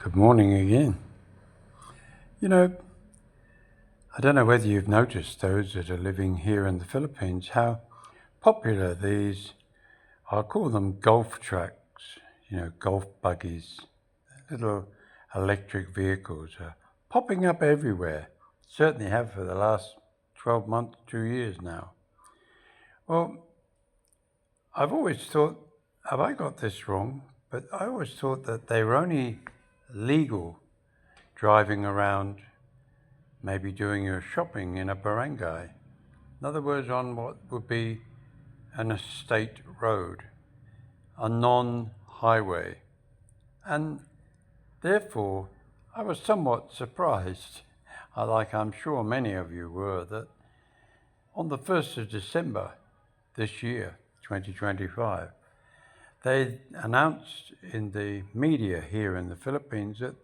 Good morning again. You know, I don't know whether you've noticed, those that are living here in the Philippines, how popular these, I'll call them golf tracks, golf buggies, little electric vehicles are popping up everywhere. Certainly have for the last 12 months, 2 years now. Well, I've always thought, have I got this wrong? But I always thought that they were only legal driving around, maybe doing your shopping in a barangay. In other words, on what would be an estate road, a non-highway. And therefore, I was somewhat surprised, like I'm sure many of you were, that on the 1st of December this year, 2025, they announced in the media here in the Philippines that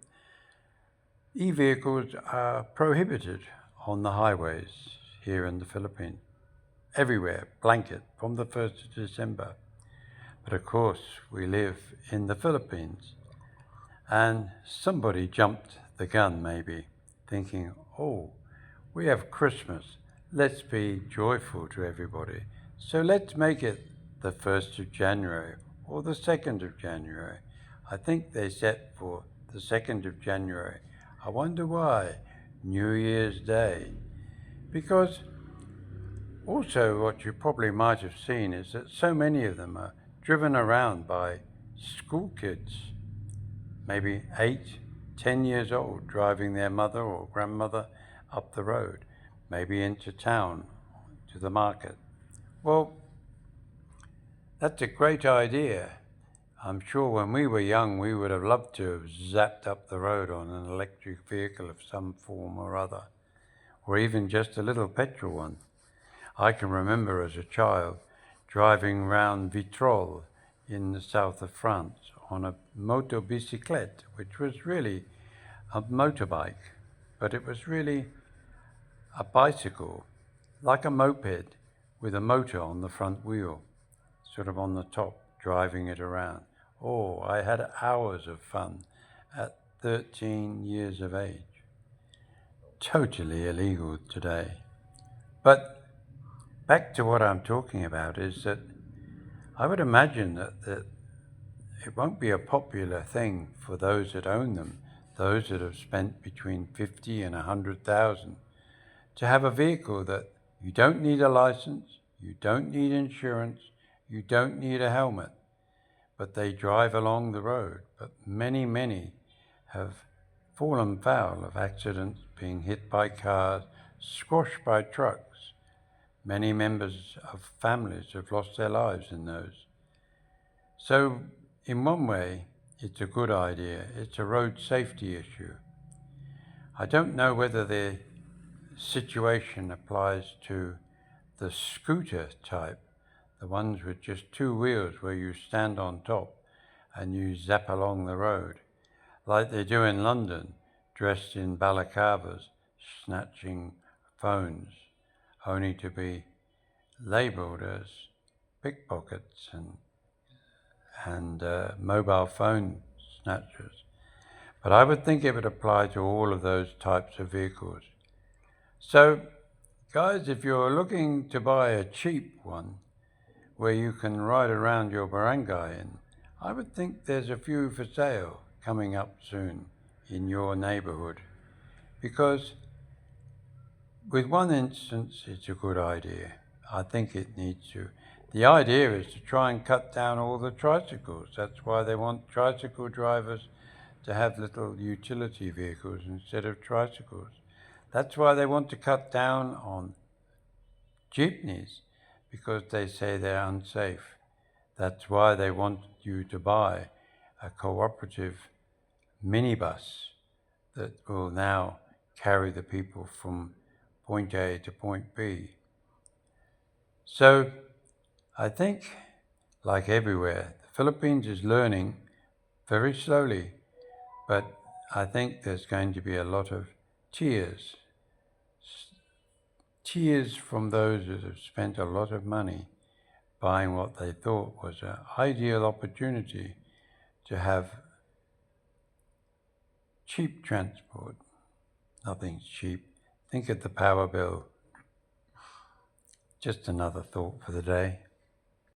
e-vehicles are prohibited on the highways here in the Philippines. Everywhere, blanket, from the 1st of December. But of course, we live in the Philippines, and somebody jumped the gun maybe, thinking, oh, we have Christmas, let's be joyful to everybody. So let's make it the 1st of January or the 2nd of January. I think they set for the 2nd of January. I wonder why, New Year's Day. Because also what you probably might have seen is that so many of them are driven around by school kids, maybe 8, 10 years old, driving their mother or grandmother up the road, maybe into town, to the market. Well, that's a great idea. I'm sure when we were young, we would have loved to have zapped up the road on an electric vehicle of some form or other, or even just a little petrol one. I can remember as a child driving round Vitrolles in the south of France on a motobicyclette, which was really a motorbike, but it was really a bicycle, like a moped with a motor on the front wheel, sort of on the top, driving it around. Oh, I had hours of fun at 13 years of age. Totally illegal today. But back to what I'm talking about is that I would imagine that it won't be a popular thing for those that own them, those that have spent between 50 and 100,000, to have a vehicle that you don't need a license, you don't need insurance, you don't need a helmet, but they drive along the road. But many have fallen foul of accidents, being hit by cars, squashed by trucks. Many members of families have lost their lives in those. So in one way, it's a good idea. It's a road safety issue. I don't know whether the situation applies to the scooter type, the ones with just 2 wheels where you stand on top and you zap along the road, like they do in London, dressed in balaclavas, snatching phones, only to be labelled as pickpockets and mobile phone snatchers. But I would think it would apply to all of those types of vehicles. So, guys, if you're looking to buy a cheap one where you can ride around your barangay in, I would think there's a few for sale coming up soon in your neighborhood. Because with one instance, it's a good idea. I think it needs to. The idea is to try and cut down all the tricycles. That's why they want tricycle drivers to have little utility vehicles instead of tricycles. That's why they want to cut down on jeepneys, because they say they're unsafe. That's why they want you to buy a cooperative minibus that will now carry the people from point A to point B. So I think, like everywhere, the Philippines is learning very slowly, but I think there's going to be a lot of tears from those that have spent a lot of money buying what they thought was an ideal opportunity to have Cheap transport. Nothing's cheap. Think of the power bill. Just another thought for the day.